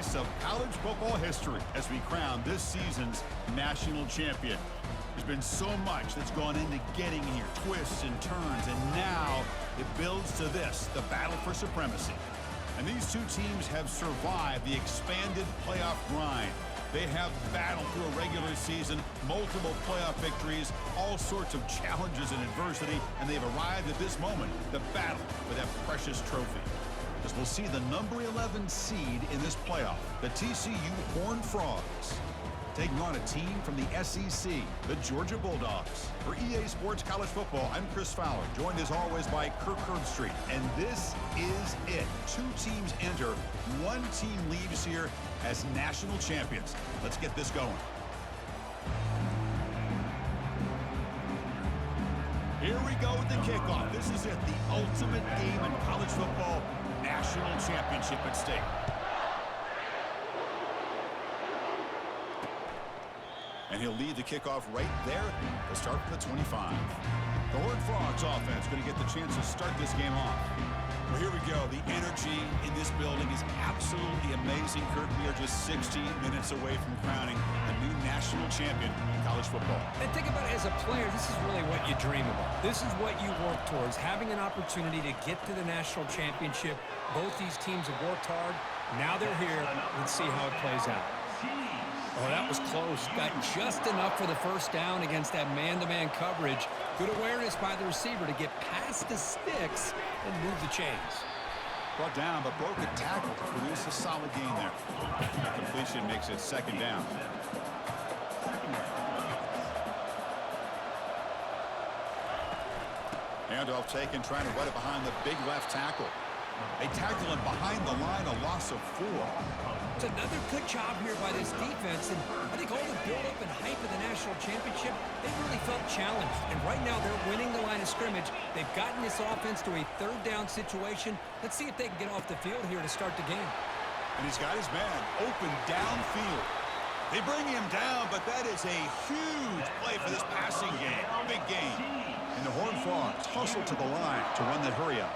piece of college football history as we crown this season's national champion. There's been so much that's gone into getting here, twists and turns, and now it builds to this, the battle for supremacy. And these two teams have survived the expanded playoff grind. They have battled through a regular season, multiple playoff victories, all sorts of challenges and adversity, and they've arrived at this moment, the battle for that precious trophy. As we'll see the number 11 seed in this playoff, the TCU Horned Frogs, taking on a team from the SEC, the Georgia Bulldogs. For EA Sports College Football, I'm Chris Fowler, joined as always by Kirk Herbstreit. And this is it. Two teams enter, one team leaves here as national champions. Let's get this going. Here we go with the kickoff. This is it, the ultimate game in college football, national championship at stake. And he'll lead the kickoff right there to start from the 25. The Horned Frogs offense going to get the chance to start this game off. Well, here we go. The energy in this building is absolutely amazing, Kirk. We are just 60 minutes away from crowning a new national champion in college football. And think about it, as a player, this is really what you dream about. This is what you work towards, having an opportunity to get to the national championship. Both these teams have worked hard. Now they're here. Let's see how it plays out. Oh, that was close. Got just enough for the first down against that man-to-man coverage. Good awareness by the receiver to get past the sticks and move the chains. Brought down, but broke a tackle to produce a solid gain there. The completion makes it second down. Handoff taken, trying to run it behind the big left tackle. They tackle him behind the line, a loss of 4. It's another good job here by this defense, and I think all the build-up and hype of the national championship, they really felt challenged. And right now, they're winning the line of scrimmage. They've gotten this offense to a third down situation. Let's see if they can get off the field here to start the game. And he's got his man open downfield. They bring him down, but that is a huge play for this passing game. Big gain. And the Horned Frogs hustle to the line to run that hurry up.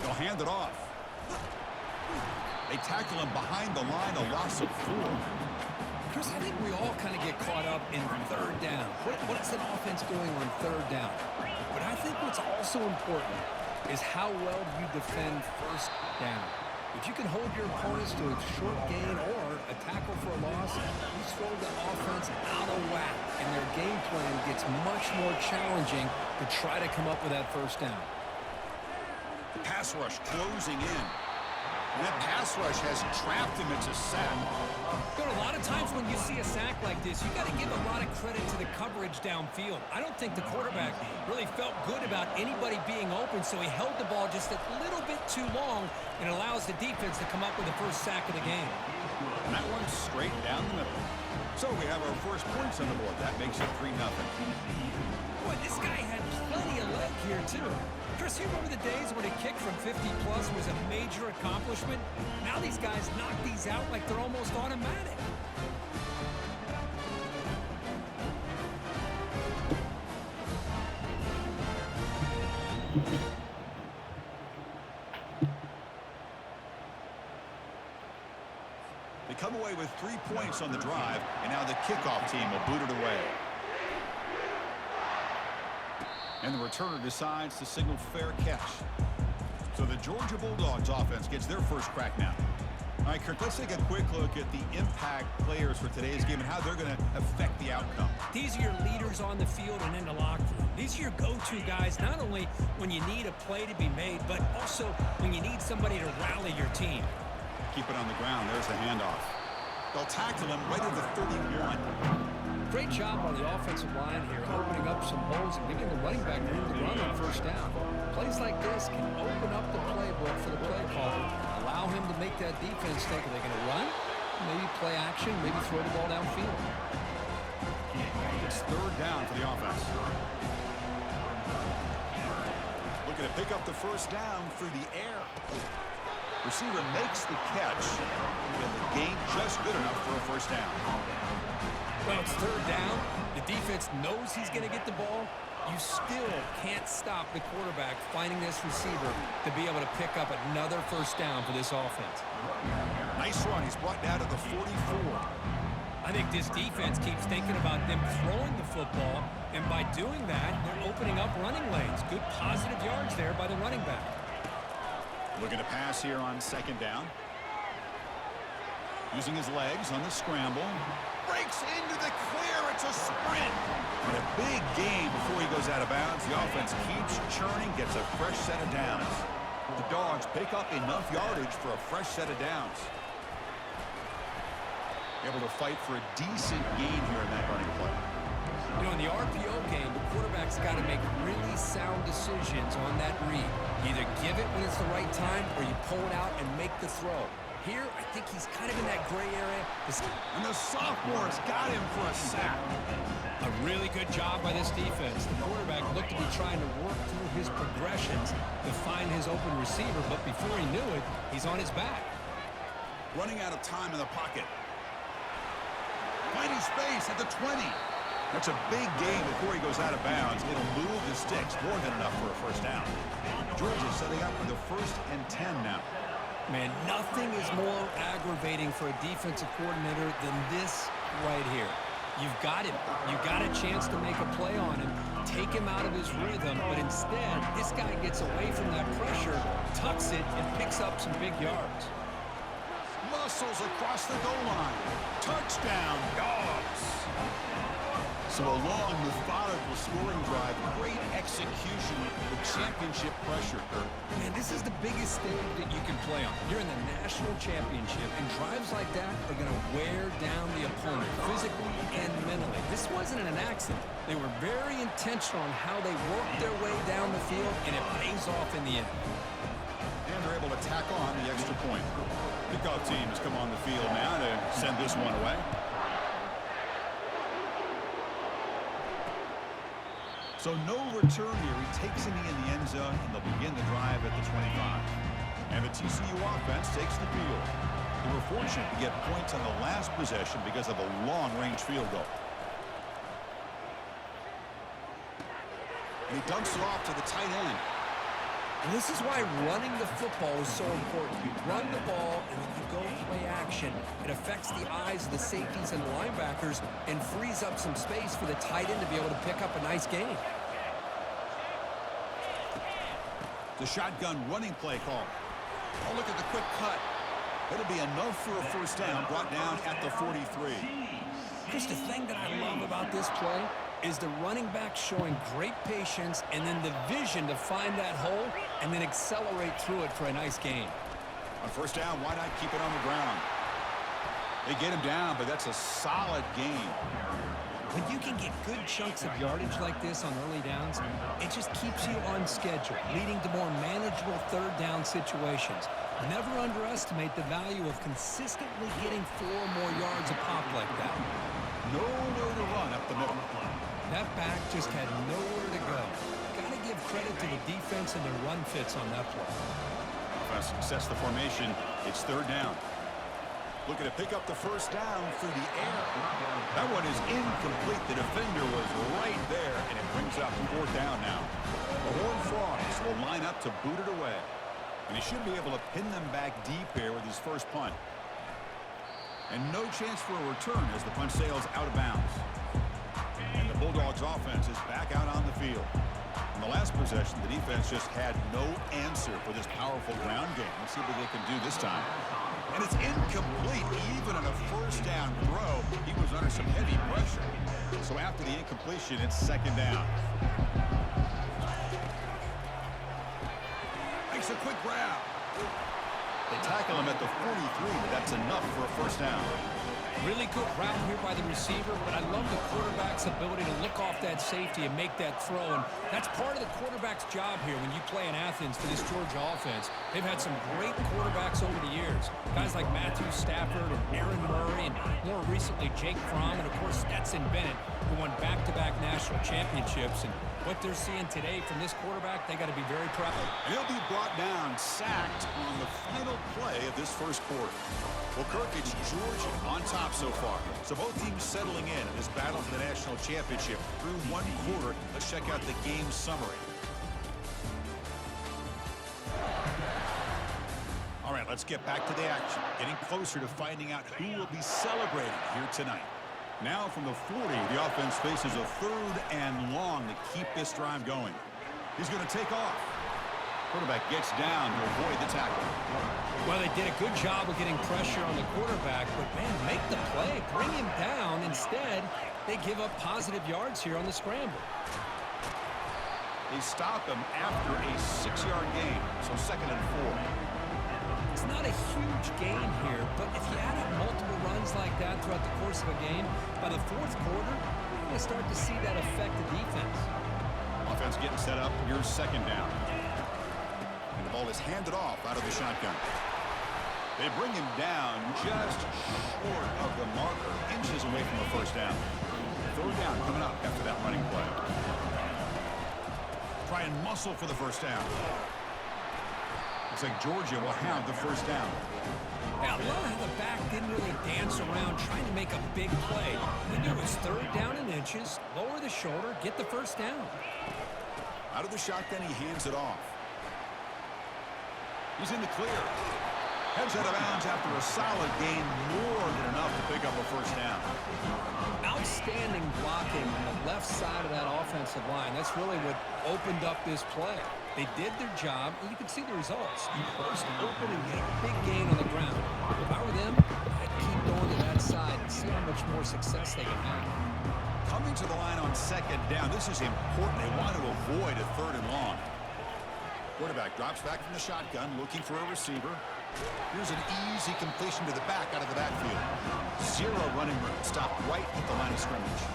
They'll hand it off. They tackle him behind the line, a loss of 4. Chris, I think we all kind of get caught up in third down. What's an offense doing on third down? But I think what's also important is how well you defend first down. If you can hold your opponents to a short gain or a tackle for a loss, you throw the offense out of whack, and their game plan gets much more challenging to try to come up with that first down. Pass rush closing in. And that pass rush has trapped him into sack. But a lot of times when you see a sack like this, you got to give a lot of credit to the coverage downfield. I don't think the quarterback really felt good about anybody being open, so he held the ball just a little bit too long and allows the defense to come up with the first sack of the game. And that one's straight down the middle. So we have our first points on the board. That makes it 3-0. Boy, this guy had plenty of leg here, too. Chris, you remember the days when a kick from 50-plus was a major accomplishment? Now these guys knock these out like they're almost automatic. They come away with 3 points on the drive, and now the kickoff team will boot it away. And the returner decides to signal fair catch. So the Georgia Bulldogs offense gets their first crack now. All right, Kirk, let's take a quick look at the impact players for today's game and how they're going to affect the outcome. These are your leaders on the field and in the locker room. These are your go-to guys, not only when you need a play to be made, but also when you need somebody to rally your team. Keep it on the ground. There's the handoff. They'll tackle him right at the 31. Great job on the offensive line here, opening up some holes and giving the running back room to run on first down. Plays like this can open up the playbook for the play caller, allow him to make that defense think, are they going to run? Maybe play action, maybe throw the ball downfield. It's third down for the offense. Looking to pick up the first down through the air. Receiver makes the catch, and the gain just good enough for a first down. Well, it's third down. The defense knows he's going to get the ball. you still can't stop the quarterback finding this receiver to be able to pick up another first down for this offense. Nice run. He's brought down to the 44. I think this defense keeps thinking about them throwing the football, and by doing that, they're opening up running lanes. Good positive yards there by the running back. Looking to pass here on second down. Using his legs on the scramble. Breaks into the clear. It's a sprint. And a big gain before he goes out of bounds. The offense keeps churning, gets a fresh set of downs. The Dogs pick up enough yardage for a fresh set of downs. Able to fight for a decent gain here in that running play. You know, in the RPO game, the quarterback's got to make really sound decisions on that read. Either give it when it's the right time or you pull it out and make the throw. Here, I think he's kind of in that gray area. And the sophomore's got him for a sack. A really good job by this defense. The quarterback looked to be trying to work through his progressions to find his open receiver, but before he knew it, he's on his back. Running out of time in the pocket. Finding space at the 20. That's a big gain before he goes out of bounds. It'll move the sticks more than enough for a first down. Georgia's setting up with a 1st and 10 now. Man, nothing is more aggravating for a defensive coordinator than this right here. You've got him. You've got a chance to make a play on him, take him out of his rhythm, but instead, this guy gets away from that pressure, tucks it, and picks up some big yards. Muscles across the goal line. Touchdown, Dogs. So a long, methodical scoring drive. Great execution with championship pressure, Kurt. Man, this is the biggest thing that you can play on. You're in the national championship, and drives like that are going to wear down the opponent physically and mentally. This wasn't an accident. They were very intentional on how they worked their way down the field, and it pays off in the end. And they're able to tack on the extra point. Kickoff team has come on the field now to send this one away. So no return here. He takes it in the end zone, and they'll begin the drive at the 25. And the TCU offense takes the field. They were fortunate to get points on the last possession because of a long-range field goal. And he dumps it off to the tight end. And this is why running the football is so important. You run the ball, and when you go play action, it affects the eyes of the safeties and the linebackers and frees up some space for the tight end to be able to pick up a nice gain. The shotgun running play call. Oh, look at the quick cut. It'll be enough for a first down, brought down at the 43. Chris, the thing that I love about this play is the running back showing great patience and then the vision to find that hole and then accelerate through it for a nice gain. On first down, why not keep it on the ground? They get him down, but that's a solid gain. When you can get good chunks of yardage like this on early downs, it just keeps you on schedule, leading to more manageable third down situations. Never underestimate the value of consistently getting 4 more yards a pop like that. Nowhere to run up the middle. That back just had nowhere to go. Got to give credit to the defense and the run fits on that play. Offense sets the formation. It's third down. Looking to pick up the first down through the air. That one is incomplete. The defender was right there, and it brings up fourth down now. The Horned Frogs will line up to boot it away. And he should be able to pin them back deep here with his first punt. And no chance for a return as the punt sails out of bounds. And the Bulldogs offense is back out on the field. In the last possession, the defense just had no answer for this powerful ground game. Let's see what they can do this time. And it's incomplete. Even on a first down throw, he was under some heavy pressure. So after the incompletion, it's second down. Makes a quick grab. They tackle him at the 43, but that's enough for a first down. Really good route here by the receiver, but I love the quarterback's ability to look off that safety and make that throw. And that's part of the quarterback's job here when you play in Athens for this Georgia offense. They've had some great quarterbacks over the years. Guys like Matthew Stafford and Aaron Murray and more recently Jake Fromm and, of course, Stetson Bennett, who won back-to-back national championships. And What they're seeing today from this quarterback, they got to be very proud. And he'll be brought down, sacked on the final play of this first quarter. Well, Kirk, it's Georgia on top so far. So both teams settling in this battle for the national championship through one quarter. Let's check out the game summary. All right, let's get back to the action. Getting closer to finding out who will be celebrating here tonight. Now from the 40, the offense faces a 3rd and long to keep this drive going. He's going to take off. Quarterback gets down to avoid the tackle. Well, they did a good job of getting pressure on the quarterback, but, man, make the play. Bring him down. Instead, they give up positive yards here on the scramble. They stop him after a 6-yard gain, so 2nd and 4. It's not a huge gain here, but if you add up multiple runs like that throughout the course of a game, by the 4th quarter, you're going to start to see that affect the defense. Offense getting set up. Here's 2nd down. And the ball is handed off out of the shotgun. They bring him down just short of the marker, inches away from the 1st down. 3rd down coming up after that running play. Try and muscle for the 1st down. Looks like Georgia will have the 1st down. Yeah, I love how the back didn't really dance around trying to make a big play. He knew it was 3rd down in inches, lower the shoulder, get the 1st down. Out of the shotgun, he hands it off. He's in the clear. Heads out of bounds after a solid gain, more than enough to pick up a 1st down. Outstanding blocking on the left side of that offensive line. That's really what opened up this play. They did their job, and you can see the results. You burst open and get a big gain on the ground. If I were them, I'd keep going to that side and see how much more success they can have. Coming to the line on 2nd down, this is important. They want to avoid a 3rd and long. Quarterback drops back from the shotgun, looking for a receiver. Here's an easy completion to the back out of the backfield. 0 running room, stopped right at the line of scrimmage.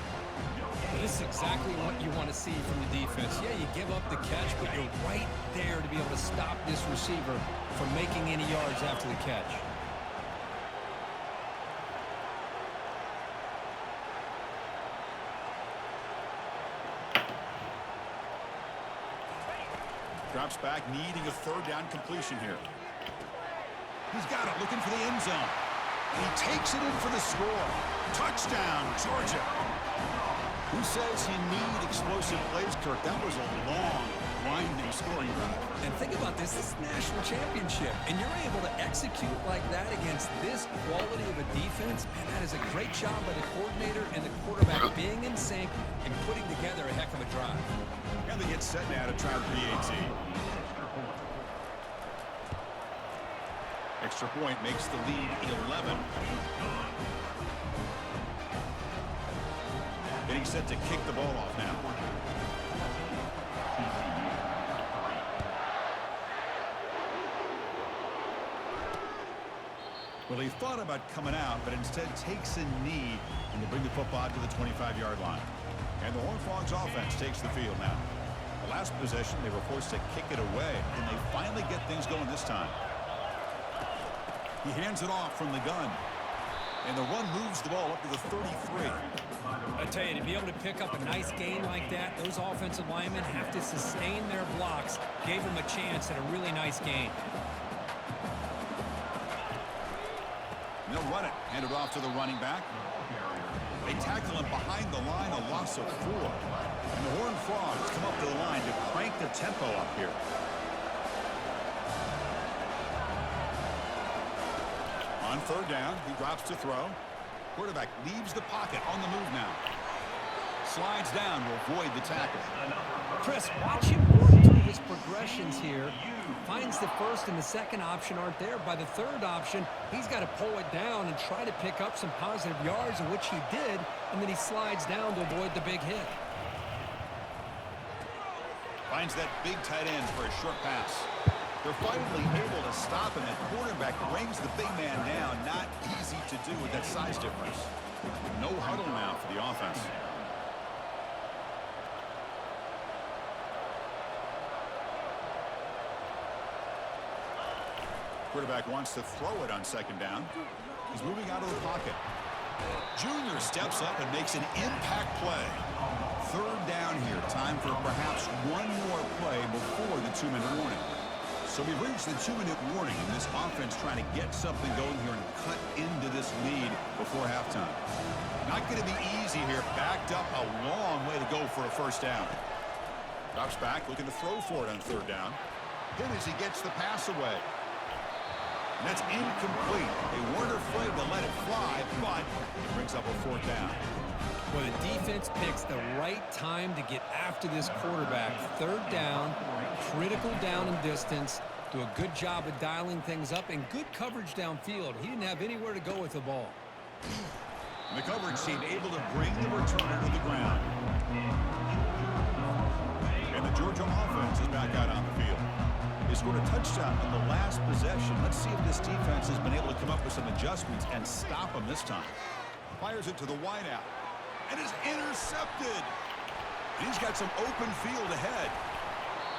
This is exactly what you want to see from the defense. Yeah, you give up the catch, but you're right there to be able to stop this receiver from making any yards after the catch. Drops back, needing a 3rd down completion here. He's got it, looking for the end zone. He takes it in for the score. Touchdown, Georgia. Who says you need explosive plays, Kirk? That was a long, winding scoring drive. And think about this. This is a national championship, and you're able to execute like that against this quality of a defense. Man, that is a great job by the coordinator and the quarterback being in sync and putting together a heck of a drive. And they get set now to try the PAT. Extra point makes the lead 11. Getting set to kick the ball off now. Well, he thought about coming out, but instead takes a knee and they bring the football to the 25-yard line. And the Horned Frogs offense takes the field now. The last possession, they were forced to kick it away, and they finally get things going this time. He hands it off from the gun. And the run moves the ball up to the 33. I tell you, to be able to pick up a nice gain like that, those offensive linemen have to sustain their blocks. Gave them a chance at a really nice gain. And they'll run it. Hand it off to the running back. They tackle him behind the line, a loss of 4. And the Horned Frogs come up to the line to crank the tempo up here. On 3rd down, he drops to throw. Quarterback leaves the pocket on the move now. Slides down to avoid the tackle. Chris, watch him work through his progressions here. Finds the 1st and the 2nd option aren't there. By the 3rd option, he's got to pull it down and try to pick up some positive yards, in which he did, and then he slides down to avoid the big hit. Finds that big tight end for a short pass. They're finally able to stop him. That quarterback brings the big man down. Not easy to do with that size difference. No huddle now for the offense. Quarterback wants to throw it on 2nd down. He's moving out of the pocket. Junior steps up and makes an impact play. Third down here. Time for perhaps one more play before the 2-minute warning. So we've reached the 2-minute warning, and this offense trying to get something going here and cut into this lead before halftime. Not going to be easy here. Backed up a long way to go for a first down. Drops back, looking to throw for it on third down. Hit as he gets the pass away. And that's incomplete. They weren't afraid to let it fly, but it brings up a fourth down. Well, the defense picks the right time to get after this quarterback. Third down, critical down and distance. Do a good job of dialing things up and good coverage downfield. He didn't have anywhere to go with the ball. And the coverage team able to bring the returner to the ground. And the Georgia offense is back out on the field. They scored a touchdown on the last possession. Let's see if this defense has been able to come up with some adjustments and stop them this time. Fires it to the wideout. And is intercepted. And he's got some open field ahead.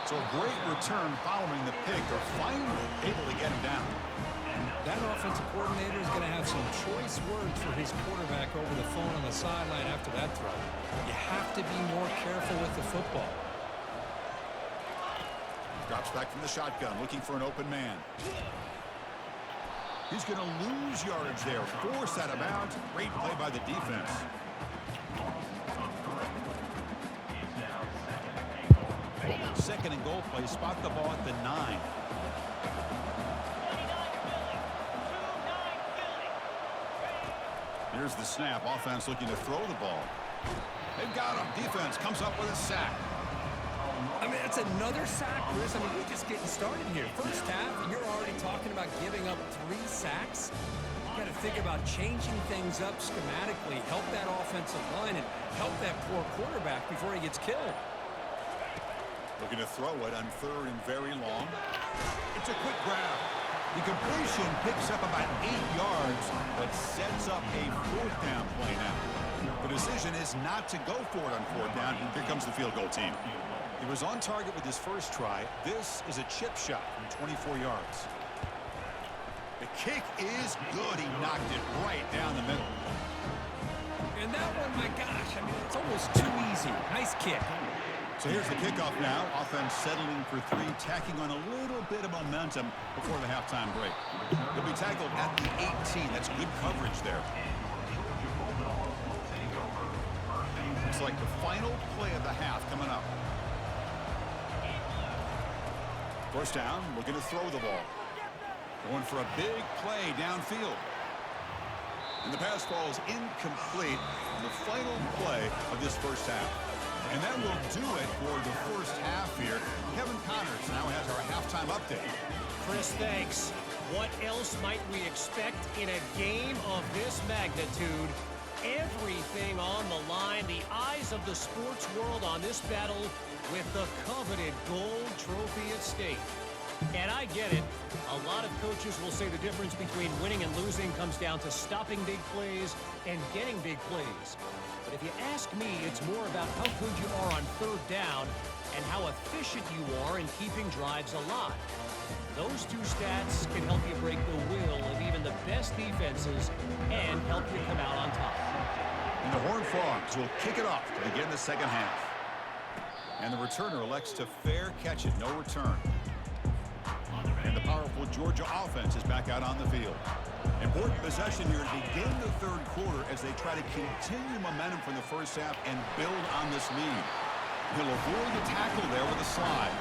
So a great return following the pick. They're finally able to get him down. That offensive coordinator is going to have some choice words for his quarterback over the phone on the sideline after that throw. You have to be more careful with the football. Drops back from the shotgun, looking for an open man. He's going to lose yardage there. Forced out of bounds. Great play by the defense. Second and goal play. Spot the ball at the 9. Here's the snap. Offense looking to throw the ball. They've got him. Defense comes up with a sack. I mean, it's another sack, Chris. I mean, we're just getting started here. First half, you're already talking about giving up 3 sacks. You got to think about changing things up schematically, help that offensive line, and help that poor quarterback before he gets killed. Looking to throw it on third and very long. It's a quick grab. The completion picks up about 8 yards, but sets up a fourth down play now. The decision is not to go for it on fourth down. Here comes the field goal team. He was on target with his first try. This is a chip shot from 24 yards. The kick is good. He knocked it right down the middle. And that one, my gosh, I mean, it's almost too easy. Nice kick. So here's the kickoff now. Offense settling for 3, tacking on a little bit of momentum before the halftime break. He'll be tackled at the 18. That's good coverage there. Looks like the final play of the half coming up. First down, looking to throw the ball. Going for a big play downfield. And the pass falls incomplete on the final play of this first half. And that will do it for the first half here. Kevin Connors now has our halftime update. Chris, thanks. What else might we expect in a game of this magnitude? Everything on the line. The eyes of the sports world on this battle with the coveted gold trophy at stake. And I get it. A lot of coaches will say the difference between winning and losing comes down to stopping big plays and getting big plays. But if you ask me, it's more about how good you are on third down and how efficient you are in keeping drives alive. Those 2 stats can help you break the will of even the best defenses and help you come out on top. And the Horned Frogs will kick it off to begin the second half. And the returner elects to fair catch it, no return. And the powerful Georgia offense is back out on the field. Important possession here to begin the third quarter as they try to continue momentum from the first half and build on this lead. He'll avoid the tackle there with a slide.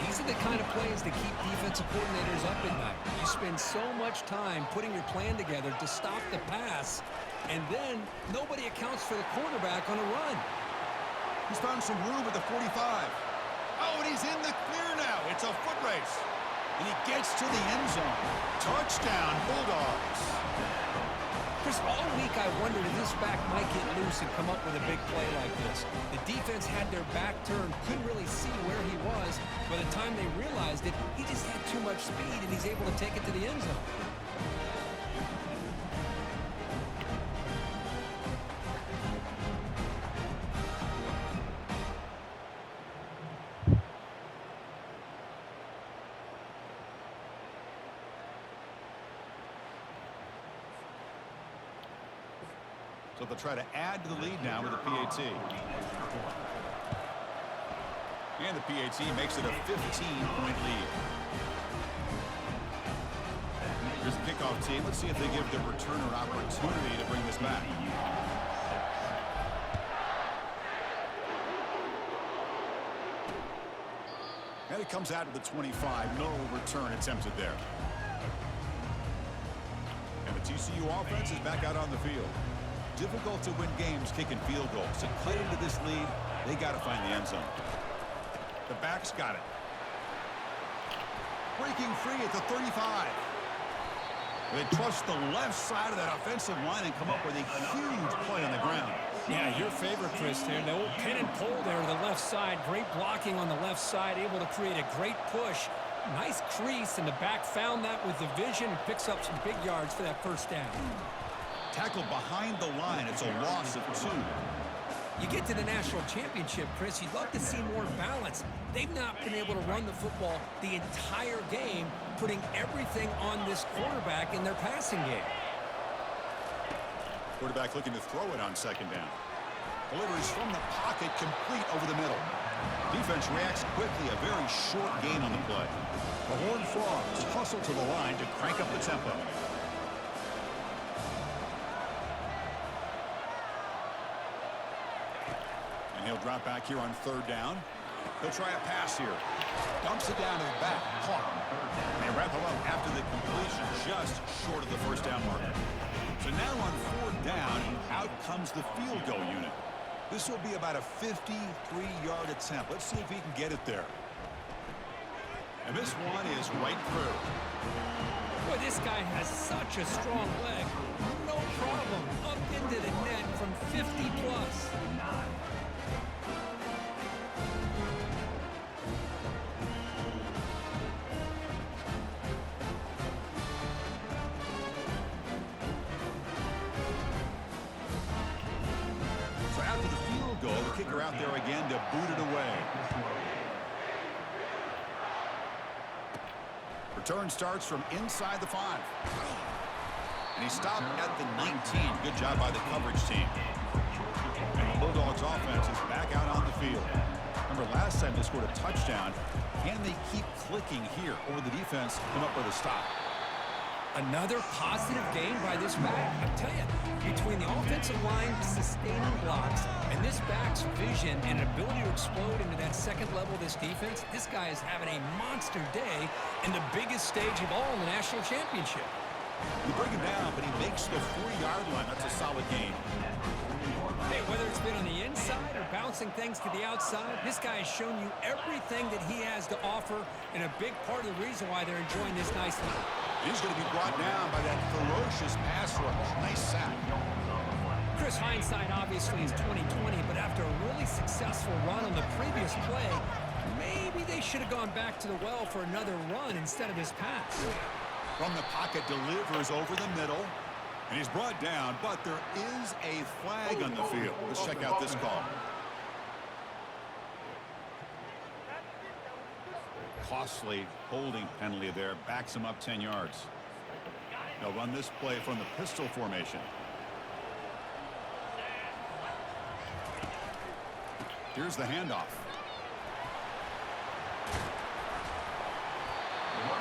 These are the kind of plays that keep defensive coordinators up at night. You spend so much time putting your plan together to stop the pass, and then nobody accounts for the quarterback on a run. He's found some room at the 45. Oh, and he's in the clear now. It's a foot race. And he gets to the end zone. Touchdown, Bulldogs. Chris, all week I wondered if this back might get loose and come up with a big play like this. The defense had their back turned, couldn't really see where he was. By the time they realized it, he just had too much speed, and he's able to take it to the end zone. So they'll try to add to the lead now with the PAT. And the PAT makes it a 15-point lead. Here's the kickoff team. Let's see if they give the returner an opportunity to bring this back. And it comes out to the 25. No return attempted there. And the TCU offense is back out on the field. Difficult to win games kicking field goals. To cut into this lead, they got to find the end zone. The back's got it. Breaking free at the 35. They trust the left side of that offensive line and come up with a huge play on the ground. Yeah, your favorite, Chris, there. The old pin and pull there to the left side. Great blocking on the left side, able to create a great push. Nice crease, and the back found that with the vision and picks up some big yards for that first down. Tackled behind the line. It's a loss of 2. You get to the national championship, Chris, you'd love to see more balance. They've not been able to run the football the entire game, putting everything on this quarterback in their passing game. Quarterback looking to throw it on second down. Delivers from the pocket, complete over the middle. Defense reacts quickly, a very short gain on the play. The Horned Frogs hustle to the line to crank up the tempo. And he'll drop back here on third down. He'll try a pass here. Dumps it down to the back. Caught. And they wrap him up after the completion, just short of the first down marker. So now on fourth down, out comes the field goal unit. This will be about a 53-yard attempt. Let's see if he can get it there. And this one is right through. Boy, this guy has such a strong leg. No problem. Up into the net from 50 plus. Kicker out there again to boot it away. Return starts from inside the 5. And he stopped at the 19. Good job by the coverage team. And the Bulldogs offense is back out on the field. Remember last time they scored a touchdown. Can they keep clicking here, or the defense come up with a stop? Another positive game by this back. I tell you, between the offensive line sustaining blocks and this back's vision and ability to explode into that second level of this defense, this guy is having a monster day in the biggest stage of all in the national championship. You bring him down, but he makes the 4-yard line. That's a solid gain. Hey, whether it's been on the inside or bouncing things to the outside, this guy has shown you everything that he has to offer, and a big part of the reason why they're enjoying this nice lead. He's going to be brought down by that ferocious pass rush. Nice sack. Chris, hindsight obviously is 20/20, but after a really successful run on the previous play, maybe they should have gone back to the well for another run instead of this pass. From the pocket, delivers over the middle. And he's brought down, but there is a flag on the field. Let's check out this call. Costly holding penalty there. Backs him up 10 yards. They'll run this play from the pistol formation. Here's the handoff.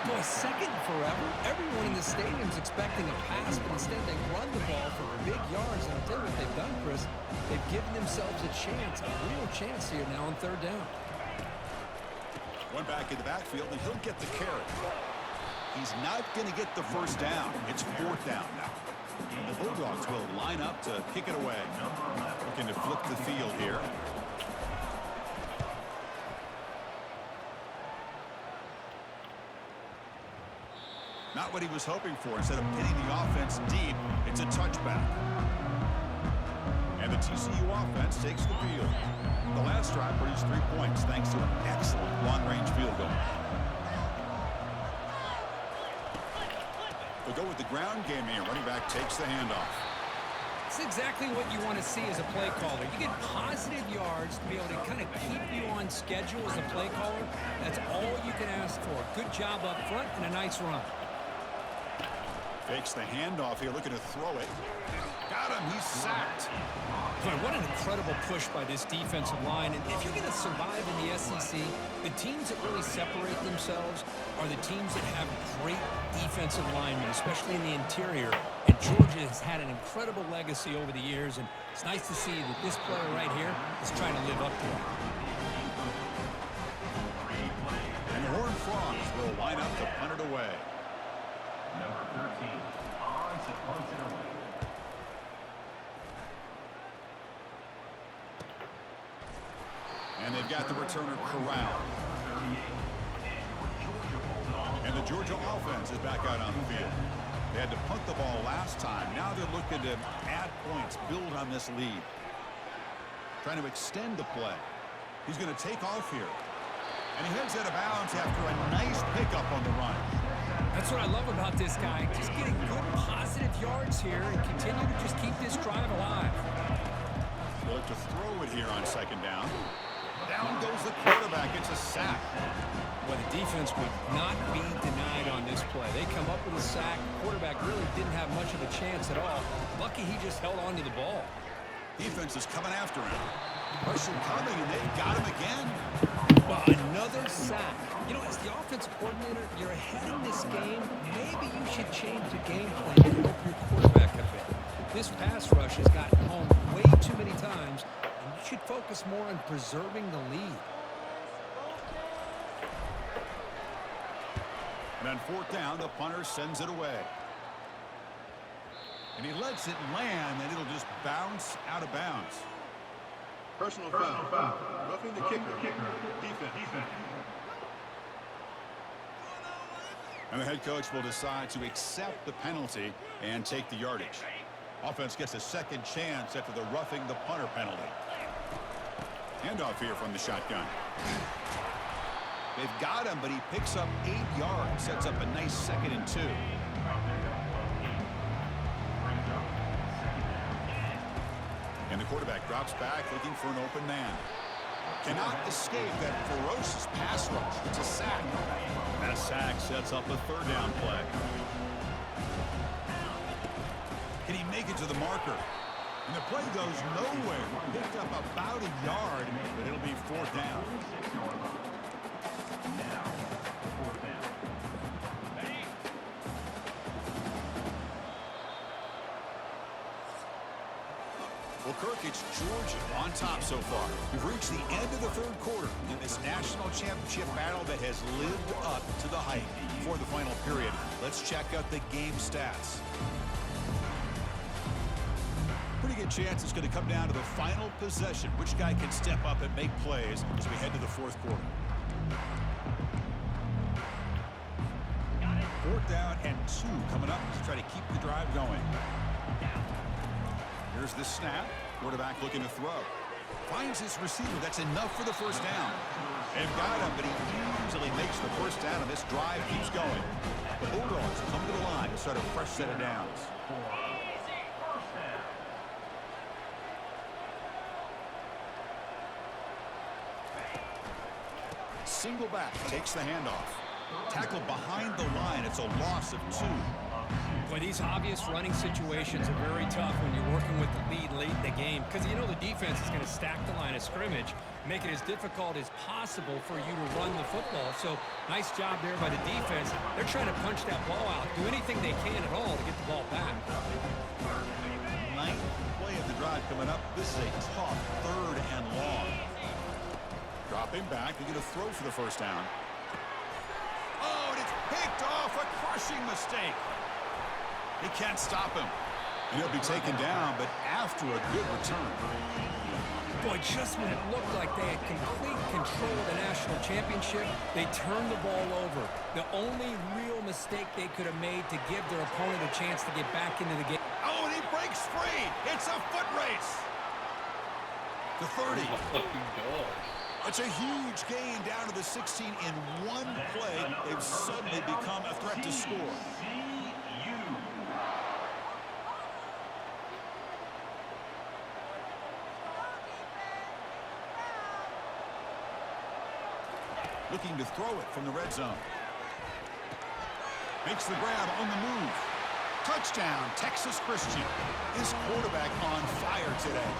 Boy, second forever. Everyone in the stadium's expecting a pass, but instead they run the ball for big yards. And I'll tell you what they've done, Chris. They've given themselves a chance, a real chance here now on third down. One back in the backfield, and he'll get the carry. He's not going to get the first down. It's fourth down now. And the Bulldogs will line up to kick it away. Looking to flip the field here. Not what he was hoping for. Instead of pinning the offense deep, it's a touchback. And the TCU offense takes the field. The last drive produced 3 points thanks to an excellent long-range field goal. They'll go with the ground game here. Running back takes the handoff. It's exactly what you want to see as a play caller. You get positive yards to be able to kind of keep you on schedule as a play caller. That's all you can ask for. Good job up front and a nice run. Fakes the handoff here, looking to throw it. Got him. He's sacked. Boy, what an incredible push by this defensive line. And if you're going to survive in the SEC, the teams that really separate themselves are the teams that have great defensive linemen, especially in the interior. And Georgia has had an incredible legacy over the years, and it's nice to see that this player right here is trying to live up to it. And the Horned Frogs will line up to punt it away. Number 13, on to punt it away. And they've got the returner corralled. And the Georgia offense is back out on the field. They had to punt the ball last time. Now they're looking to add points, build on this lead. Trying to extend the play. He's going to take off here. And he heads out of bounds after a nice pickup on the run. That's what I love about this guy. Just getting good positive yards here and continue to just keep this drive alive. They'll look to throw it here on second down. Down goes the quarterback. It's a sack. Well, the defense would not be denied on this play. They come up with a sack. The quarterback really didn't have much of a chance at all. Lucky he just held on to the ball. Defense is coming after him. Pressure coming, and they've got him again. Well, another sack. You know, as the offensive coordinator, you're ahead in this game. Maybe you should change the game plan to help your quarterback a bit. This pass rush has gotten home way too many times, and you should focus more on preserving the lead. And on fourth down, the punter sends it away. And he lets it land, and it'll just bounce out of bounds. Personal foul. Roughing the kicker. Defense. And the head coach will decide to accept the penalty and take the yardage. Offense gets a second chance after the roughing the punter penalty. Handoff here from the shotgun. They've got him, but he picks up 8 yards. Sets up a nice 2nd and 2. And the quarterback drops back looking for an open man. Cannot escape that ferocious pass rush. It's a sack. That sack sets up a 3rd down play. Can he make it to the marker? And the play goes nowhere. Picked up about a yard, but it'll be 4th down. Well, Kirk, it's Georgia on top so far. We've reached the end of the 3rd quarter in this national championship battle that has lived up to the hype. For the final period, let's check out the game stats. Pretty good chance it's going to come down to the final possession. Which guy can step up and make plays as we head to the 4th quarter. 4th down and 2 coming up to try to keep the drive going. Here's the snap. Quarterback looking to throw. Finds his receiver. That's enough for the 1st down. They've got him, but he easily makes the 1st down, and this drive keeps going. The Bulldogs come to the line to start a fresh set of downs. Single back takes the handoff. Tackled behind the line. It's a loss of 2. Boy, these obvious running situations are very tough when you're working with the lead late in the game, because you know the defense is going to stack the line of scrimmage, make it as difficult as possible for you to run the football. So nice job there by the defense. They're trying to punch that ball out, do anything they can at all to get the ball back. 9th play of the drive coming up. This is a tough 3rd and long. Dropping back. They're going to throw for the 1st down. Oh, and it's picked off. A crushing mistake. They can't stop him. And he'll be taken down, but after a good return. Boy, just when it looked like they had complete control of the national championship, they turned the ball over. The only real mistake they could have made to give their opponent a chance to get back into the game. Oh, and he breaks free. It's a foot race. The 30. It's a huge gain down to the 16 in one play. They've suddenly become a threat to score. Looking to throw it from the red zone. Makes the grab on the move. Touchdown, Texas Christian. This quarterback on fire today.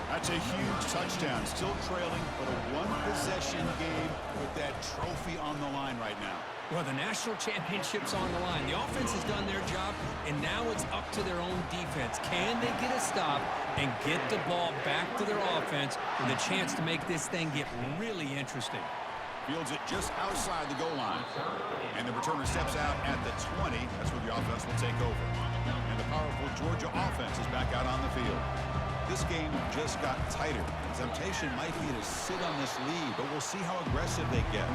That's a huge touchdown. Still trailing, but a one-possession game with that trophy on the line right now. Well, the national championship's on the line. The offense has done their job, and now it's up to their own defense. Can they get a stop and get the ball back to their offense with a chance to make this thing get really interesting? Fields it just outside the goal line. And the returner steps out at the 20. That's where the offense will take over. And the powerful Georgia offense is back out on the field. This game just got tighter. The temptation might be to sit on this lead, but we'll see how aggressive they get.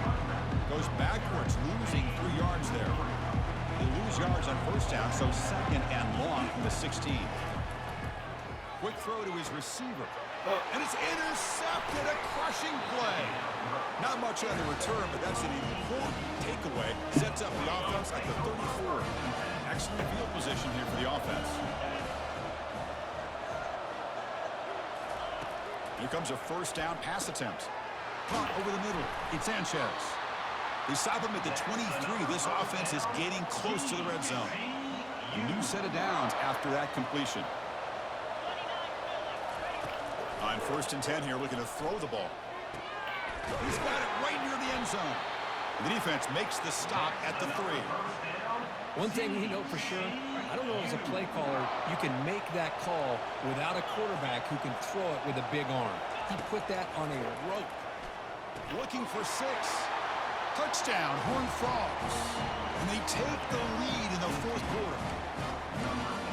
Goes backwards, losing 3 yards there. They lose yards on first down, so second and long from the 16. Quick throw to his receiver. And it's intercepted, a crushing play. Not much on the return, but that's an important takeaway. Sets up the offense at the 34. Excellent field position here for the offense. Here comes a first down pass attempt. Caught over the middle. It's Sanchez. They stop him at the 23. This offense is getting close to the red zone. A new set of downs after that completion. On first and 10 here, looking to throw the ball. He's got it right near the end zone. The defense makes the stop at the 3. One thing we know for sure, I don't know as a play caller, you can make that call without a quarterback who can throw it with a big arm. He put that on a rope. Looking for 6. Touchdown, Horned Frogs. And they take the lead in the 4th quarter.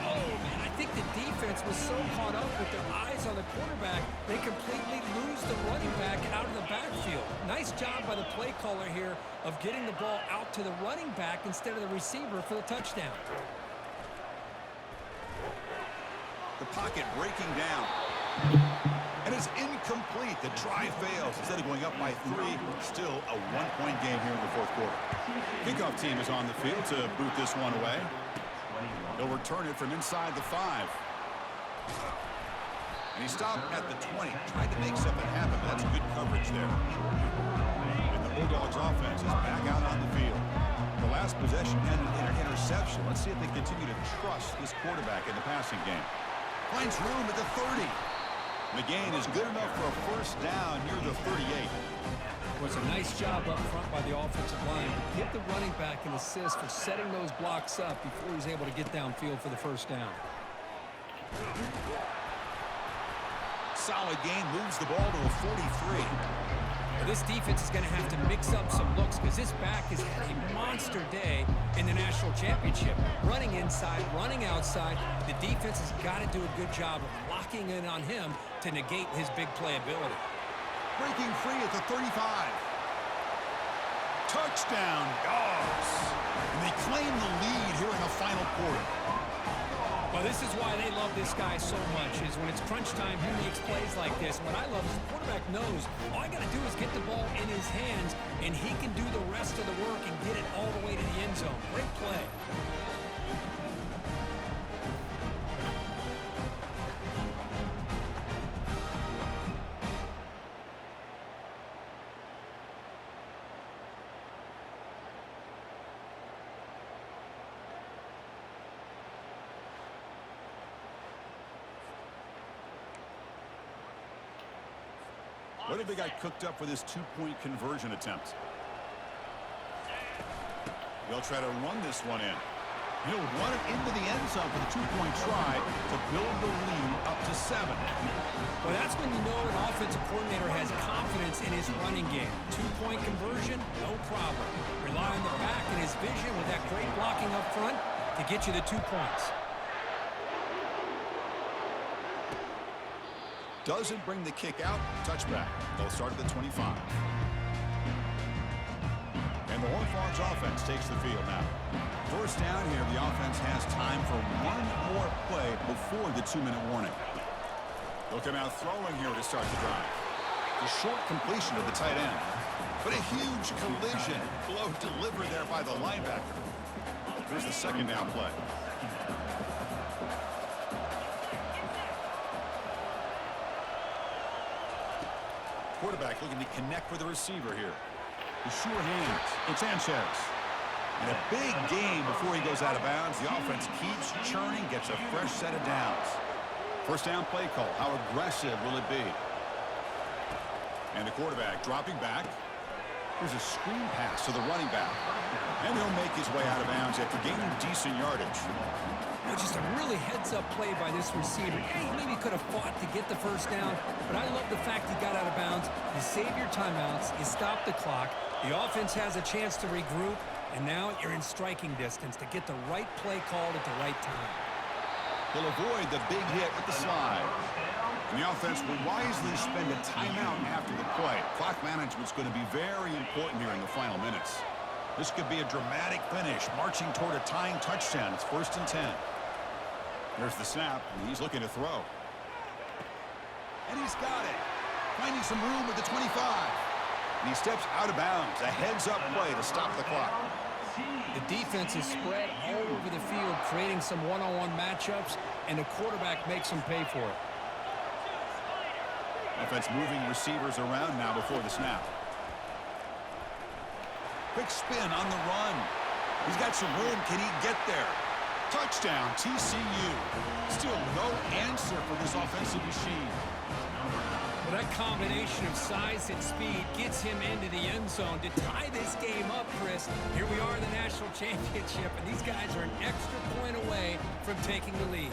Oh, man, I think the defense was so caught up with their eyes on the quarterback, they completely lose the running back out of the backfield. Nice job by the play caller here of getting the ball out to the running back instead of the receiver for the touchdown. The pocket breaking down. And it's incomplete. The try fails. Instead of going up by 3, still a 1-point game here in the 4th quarter. Kickoff team is on the field to boot this one away. They'll return it from inside the 5. And he stopped at the 20. Tried to make something happen, but that's good coverage there. And the Bulldogs offense is back out on the field. The last possession ended in an interception. Let's see if they continue to trust this quarterback in the passing game. Finds room at the 30. The gain is good enough for a first down near the 38. It was a nice job up front by the offensive line. Give the running back an assist for setting those blocks up before he's able to get downfield for the first down. Solid gain, moves the ball to a 43. Well, this defense is going to have to mix up some looks because this back has had a monster day in the national championship. Running inside, running outside. The defense has got to do a good job of locking in on him to negate his big play ability. Breaking free at the 35. Touchdown, Dogs. And they claim the lead here in the final quarter. Well, this is why they love this guy so much, is when it's crunch time, he makes plays like this. What I love is the quarterback knows all I got to do is get the ball in his hands, and he can do the rest of the work and get it all the way to the end zone. Great play. What have they got cooked up for this 2-point conversion attempt? They'll try to run this one in. He'll run it into the end zone for the 2-point try to build the lead up to 7. Well, that's when you know an offensive coordinator has confidence in his running game. 2-point conversion, no problem. Rely on the back and his vision with that great blocking up front to get you the 2 points. Doesn't bring the kick out. Touchback. They'll start at the 25. And the Horned Frogs offense takes the field now. First down here, the offense has time for one more play before the 2-minute warning. They'll come out throwing here to start the drive. The short completion of the tight end. But a huge collision. Blow delivered there by the linebacker. Here's the second down play. Quarterback looking to connect with the receiver here. The sure hands. It's Sanchez. And a big game before he goes out of bounds. The offense keeps churning, gets a fresh set of downs. First down play call. How aggressive will it be? And the quarterback dropping back. Here's a screen pass to the running back. And he'll make his way out of bounds after gaining decent yardage. Just a really heads-up play by this receiver. Yeah, he maybe could have fought to get the first down, but I love the fact he got out of bounds. You save your timeouts, you stop the clock, the offense has a chance to regroup, and now you're in striking distance to get the right play called at the right time. He'll avoid the big hit with the slide. And the offense will wisely spend a timeout after the play. Clock management's going to be very important here in the final minutes. This could be a dramatic finish, marching toward a tying touchdown. It's 1st and 10. There's the snap, and he's looking to throw. And he's got it. Finding some room at the 25. And he steps out of bounds. A heads-up play to stop the clock. The defense is spread all over the field, creating some one-on-one matchups, and the quarterback makes them pay for it. Offense moving receivers around now before the snap. Quick spin on the run. He's got some room. Can he get there? Touchdown, TCU. Still no answer for this offensive machine. Well, that combination of size and speed gets him into the end zone to tie this game up, Chris. Here we are in the national championship, and these guys are an extra point away from taking the lead.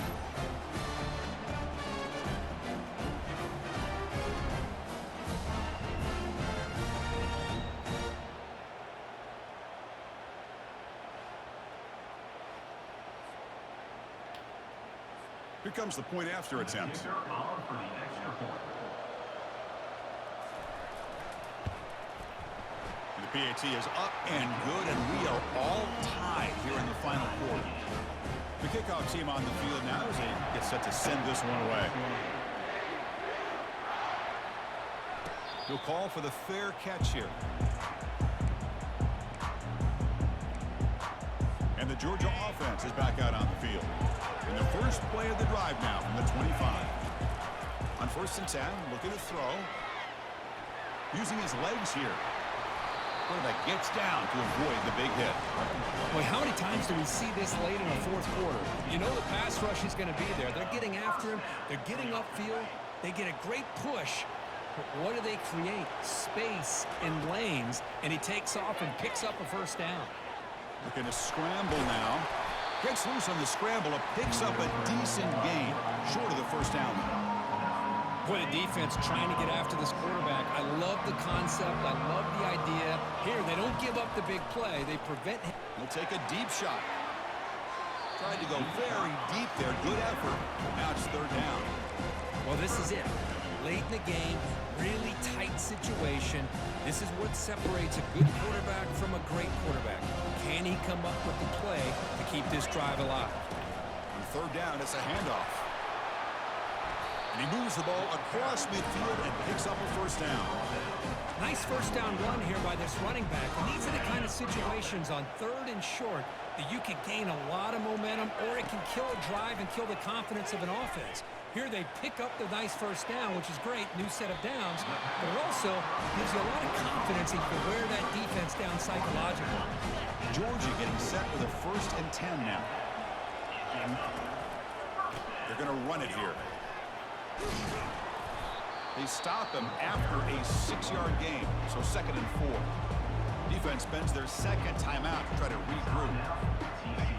Here comes the point after attempt. And the PAT is up and good, and we are all tied here in the final quarter. The kickoff team on the field now as they get set to send this one away. He'll call for the fair catch here. And the Georgia offense is back out on the field. And the first play of the drive now from the 25. On 1st and 10, looking to throw. Using his legs here. Quarterback gets down to avoid the big hit. Boy, how many times do we see this late in the 4th quarter? You know the pass rush is going to be there. They're getting after him. They're getting upfield. They get a great push. But what do they create? Space in lanes. And he takes off and picks up a first down. Looking to scramble now. Gets loose on the scramble. Picks up a decent gain. Short of the first down. Boy, the defense trying to get after this quarterback. I love the concept. I love the idea. Here, they don't give up the big play. They prevent him. He'll take a deep shot. Tried to go very deep there. Good effort. Now it's 3rd down. Well, this is it. Late in the game, really tight situation. This is what separates a good quarterback from a great quarterback. Can he come up with the play to keep this drive alive? On 3rd down, it's a handoff. And he moves the ball across midfield and picks up a first down. Nice first down run here by this running back. And these are the kind of situations on 3rd and short that you can gain a lot of momentum, or it can kill a drive and kill the confidence of an offense. Here they pick up the nice first down, which is great, new set of downs, but it also gives you a lot of confidence that you can wear that defense down psychologically. Georgia getting set with a 1st and 10 now. They're going to run it here. They stop him after a 6-yard gain, so 2nd and 4. Defense spends their 2nd timeout to try to regroup.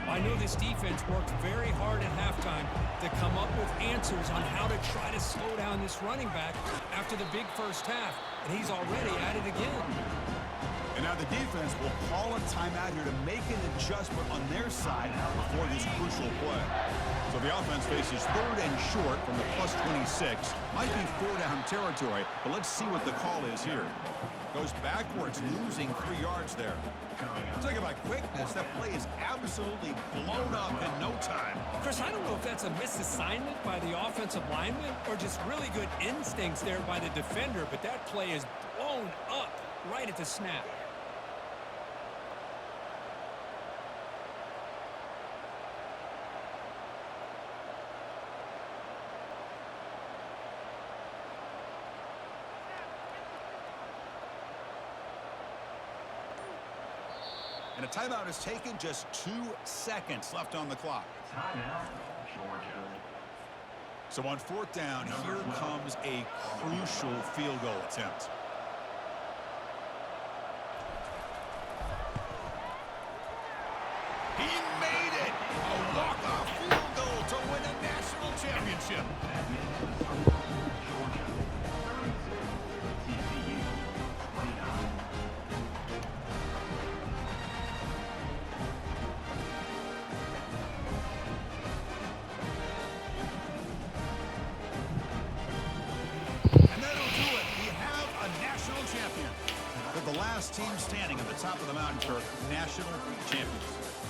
I know this defense worked very hard at halftime to come up with answers on how to try to slow down this running back after the big first half, and he's already at it again. And now the defense will call a timeout here to make an adjustment on their side before this crucial play. So the offense faces 3rd and short from the +26. Might be 4-down territory, but let's see what the call is here. Goes backwards, losing 3 yards there. Talking about quickness, that play is absolutely blown up in no time. Chris, I don't know if that's a misassignment by the offensive lineman or just really good instincts there by the defender, but that play is blown up right at the snap. And a timeout is taken, just 2 seconds left on the clock. Timeout, Georgia. So on 4th down, here comes a crucial field goal attempt. He made it! A walk-off field goal to win a national championship. Georgia, 32. TCU, 29. And that'll do it. We have a national champion. They're the last team standing at the top of the mountain, Kirk. National champions.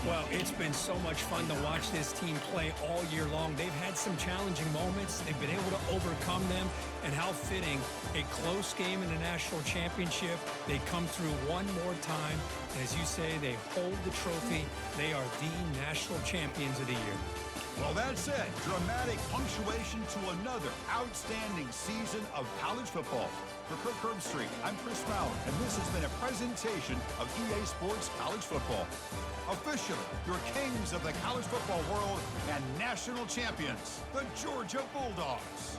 Well, it's been so much fun to watch this team play all year long. They've had some challenging moments. They've been able to overcome them. And how fitting, a close game in a national championship. They come through one more time. And as you say, they hold the trophy. They are the national champions of the year. Well, that's it. Dramatic punctuation to another outstanding season of college football. For Kirk Herbstreit, I'm Chris Fowler, and this has been a presentation of EA Sports College Football. Officially, your kings of the college football world and national champions, the Georgia Bulldogs.